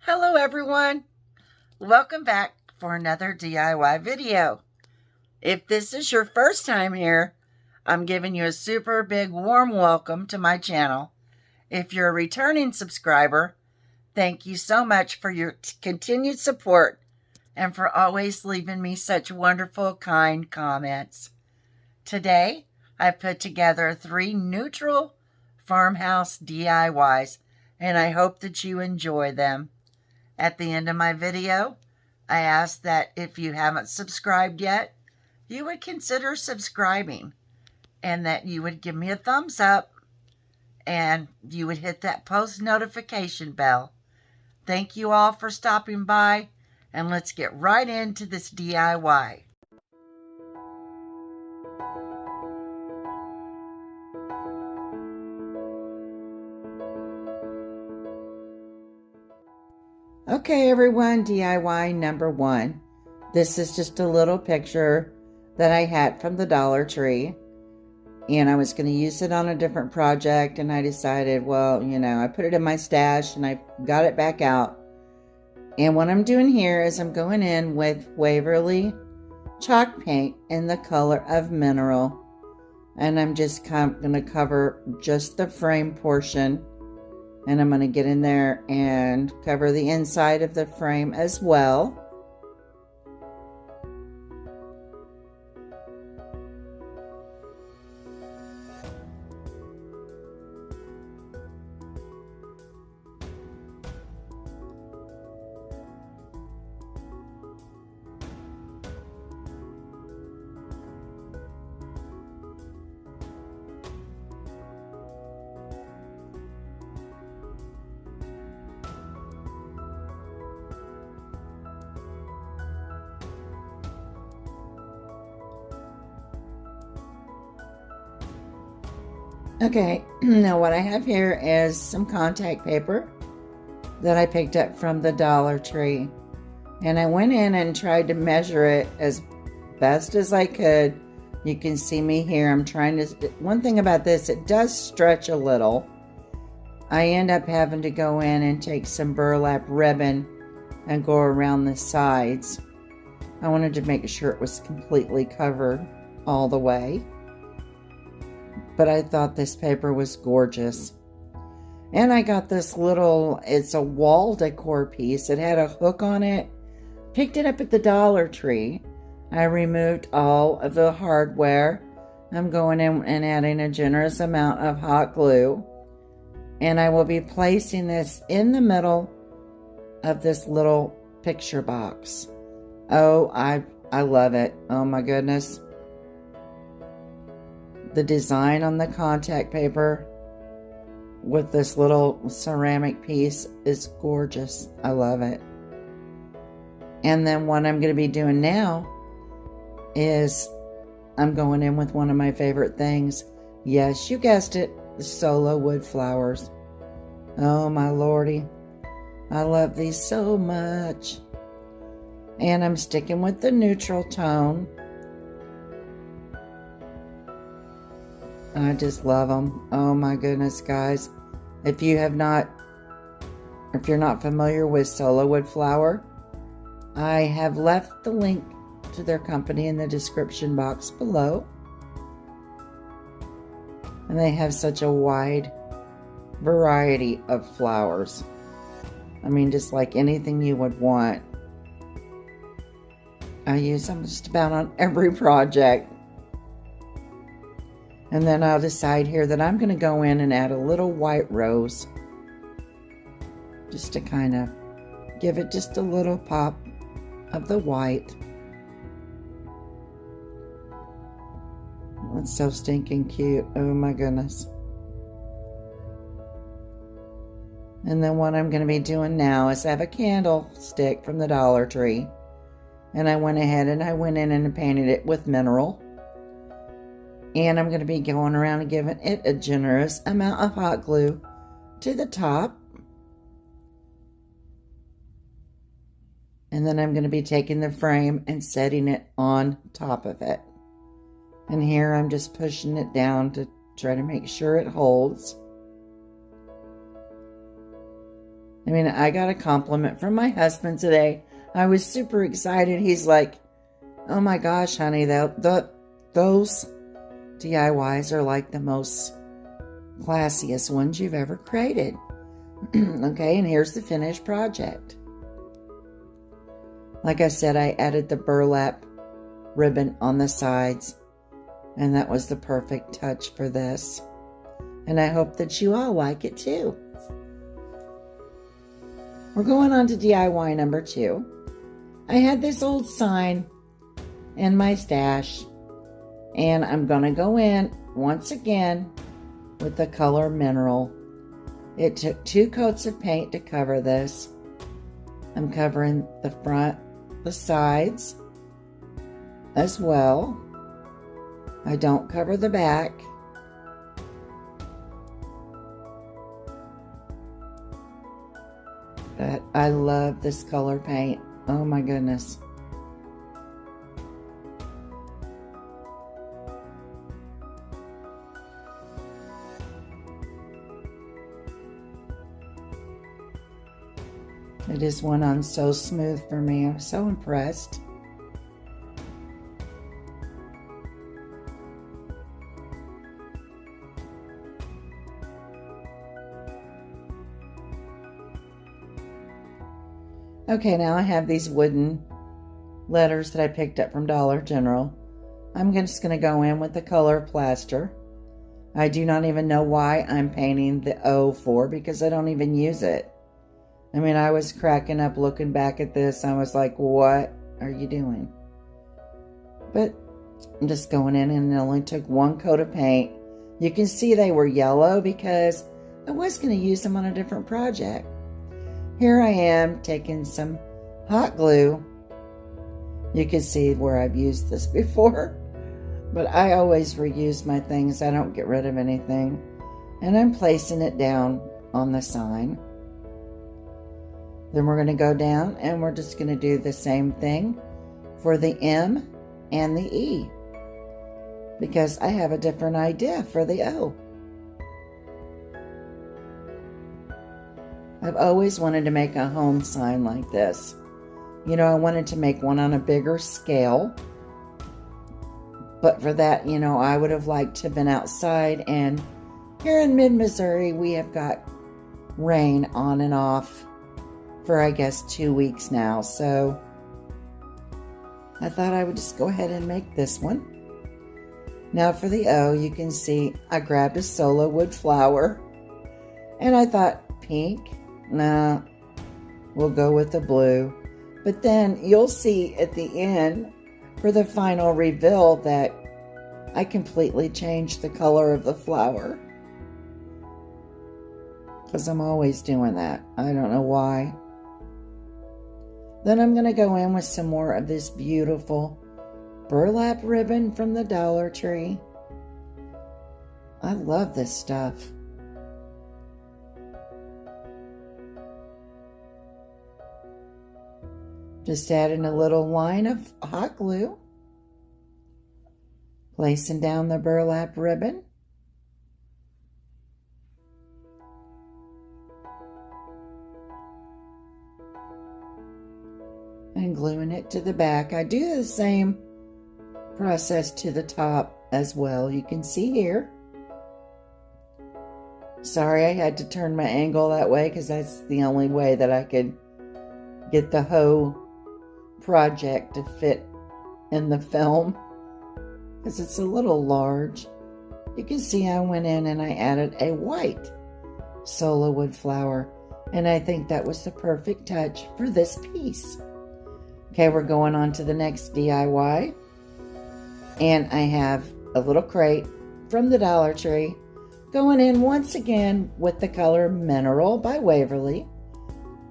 Hello everyone, welcome back for another DIY video. If this is your first time here, I'm giving you a super big warm welcome to my channel. If you're a returning subscriber, thank you so much for your continued support and for always leaving me such wonderful, kind comments. Today, I've put together 3 neutral farmhouse DIYs, and I hope that you enjoy them. At the end of my video, I ask that if you haven't subscribed yet, you would consider subscribing and that you would give me a thumbs up and you would hit that post notification bell. Thank you all for stopping by, and let's get right into this DIY. Okay, everyone, DIY number 1. This is just a little picture that I had from the Dollar Tree, and I was going to use it on a different project, and I decided, well, I put it in my stash and I got it back out. And what I'm doing here is I'm going in with Waverly chalk paint in the color of mineral, and I'm just going to cover just the frame portion. And I'm going to get in there and cover the inside of the frame as well. Okay, now what I have here is some contact paper that I picked up from the Dollar Tree. And I went in and tried to measure it as best as I could. You can see me here. I'm trying to... One thing about this, it does stretch a little. I end up having to go in and take some burlap ribbon and go around the sides. I wanted to make sure it was completely covered all the way. But I thought this paper was gorgeous. And I got this little, it's a wall decor piece. It had a hook on it. Picked it up at the Dollar Tree. I removed all of the hardware. I'm going in and adding a generous amount of hot glue. And I will be placing this in the middle of this little picture box. Oh, I love it. Oh my goodness. The design on the contact paper with this little ceramic piece is gorgeous. I love it. And then what I'm going to be doing now is I'm going in with one of my favorite things. Yes, you guessed it, the Sola wood flowers. Oh my lordy. I love these so much. And I'm sticking with the neutral tone. I just love them. Oh my goodness, guys. If you're not familiar with Sola wood flower, I have left the link to their company in the description box below. And they have such a wide variety of flowers. I mean, just like anything you would want. I use them just about on every project. And then I'll decide here that I'm going to go in and add a little white rose. Just to kind of give it just a little pop of the white. It's so stinking cute. Oh my goodness. And then what I'm going to be doing now is I have a candlestick from the Dollar Tree. And I went ahead and I went in and painted it with mineral. And I'm going to be going around and giving it a generous amount of hot glue to the top. And then I'm going to be taking the frame and setting it on top of it. And here I'm just pushing it down to try to make sure it holds. I mean, I got a compliment from my husband today. I was super excited. He's like, oh my gosh, honey, those DIYs are like the most classiest ones you've ever created. Okay, and here's the finished project. Like I said, I added the burlap ribbon on the sides, and that was the perfect touch for this. And I hope that you all like it too. We're going on to DIY number 2. I had this old sign in my stash, and I'm going to go in once again with the color mineral. It took 2 coats of paint to cover this. I'm covering the front, the sides as well. I don't cover the back. But I love this color paint. Oh my goodness. It just went on so smooth for me. I'm so impressed. Okay, now I have these wooden letters that I picked up from Dollar General. I'm just going to go in with the color plaster. I do not even know why I'm painting the O for, because I don't even use it. I mean, I was cracking up looking back at this. I was like, what are you doing? But I'm just going in, and it only took 1 coat of paint. You can see they were yellow because I was going to use them on a different project. Here I am taking some hot glue. You can see where I've used this before, but I always reuse my things. I don't get rid of anything. And I'm placing it down on the sign. Then we're going to go down and we're just going to do the same thing for the M and the E, because I have a different idea for the O. I've always wanted to make a home sign like this. You know, I wanted to make one on a bigger scale. But for that, you know, I would have liked to have been outside. And here in mid-Missouri, we have got rain on and off for, I guess, 2 weeks now. So I thought I would just go ahead and make this one. Now for the O, you can see I grabbed a Sola wood flower. And I thought, pink? Nah, we'll go with the blue. But then you'll see at the end for the final reveal that I completely changed the color of the flower. Because I'm always doing that. I don't know why. Then I'm going to go in with some more of this beautiful burlap ribbon from the Dollar Tree. I love this stuff. Just adding a little line of hot glue. Placing down the burlap ribbon. And gluing it to the back. I do the same process to the top as well. You can see here. Sorry, I had to turn my angle that way because that's the only way that I could get the whole project to fit in the film, because it's a little large. You can see I went in and I added a white Sola wood flower, and I think that was the perfect touch for this piece. Okay, we're going on to the next DIY, and I have a little crate from the Dollar Tree, going in once again with the color Mineral by Waverly.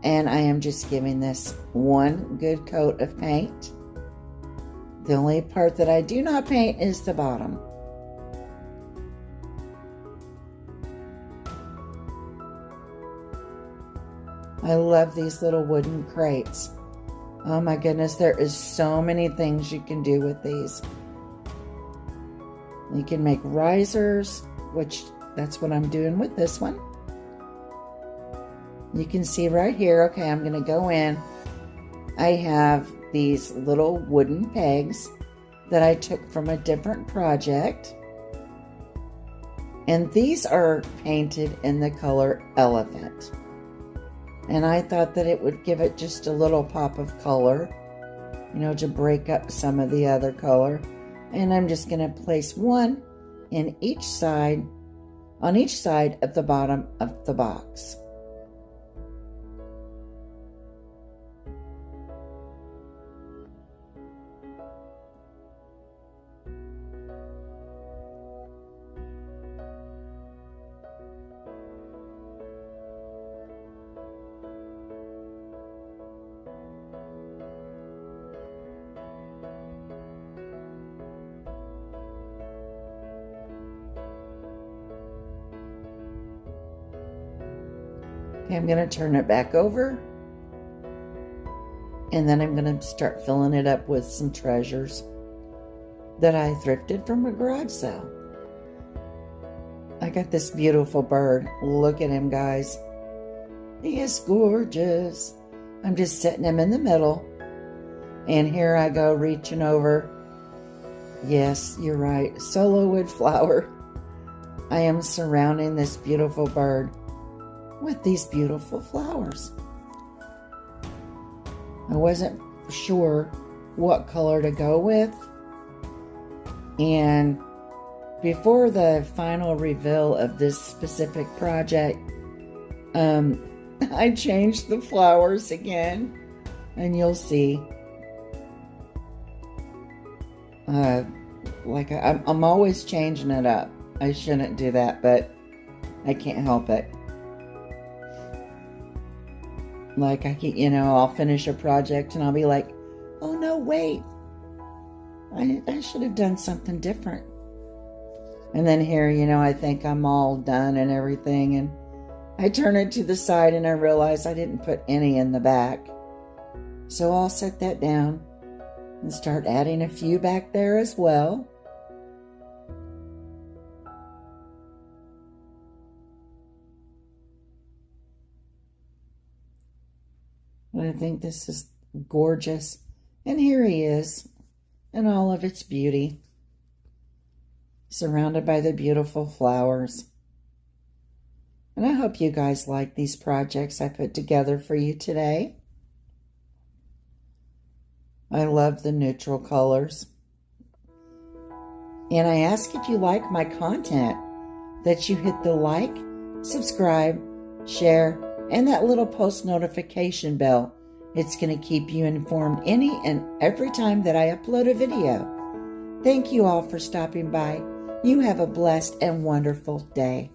And I am just giving this 1 good coat of paint. The only part that I do not paint is the bottom. I love these little wooden crates. Oh my goodness, there is so many things you can do with these. You can make risers, which that's what I'm doing with this one. You can see right here, okay, I'm going to go in. I have these little wooden pegs that I took from a different project. And these are painted in the color Elephant. And I thought that it would give it just a little pop of color, you know, to break up some of the other color. And I'm just going to place one in each side, on each side of the bottom of the box. Okay, I'm going to turn it back over, and then I'm going to start filling it up with some treasures that I thrifted from a garage sale. I got this beautiful bird. Look at him, guys. He is gorgeous. I'm just setting him in the middle, and here I go reaching over. Yes, you're right, Sola wood flower. I am surrounding this beautiful bird with these beautiful flowers. I wasn't sure what color to go with, and before the final reveal of this specific project, I changed the flowers again, and you'll see. I'm always changing it up. I shouldn't do that, but I can't help it. Like, I'll finish a project and I'll be like, oh no, wait, I should have done something different. And then here, I think I'm all done and everything, and I turn it to the side and I realize I didn't put any in the back. So I'll set that down and start adding a few back there as well. But I think this is gorgeous. And here he is in all of its beauty, surrounded by the beautiful flowers. And I hope you guys like these projects I put together for you today. I love the neutral colors. And I ask, if you like my content, that you hit the like, subscribe, share, and that little post notification bell. It's going to keep you informed any and every time that I upload a video. Thank you all for stopping by. You have a blessed and wonderful day.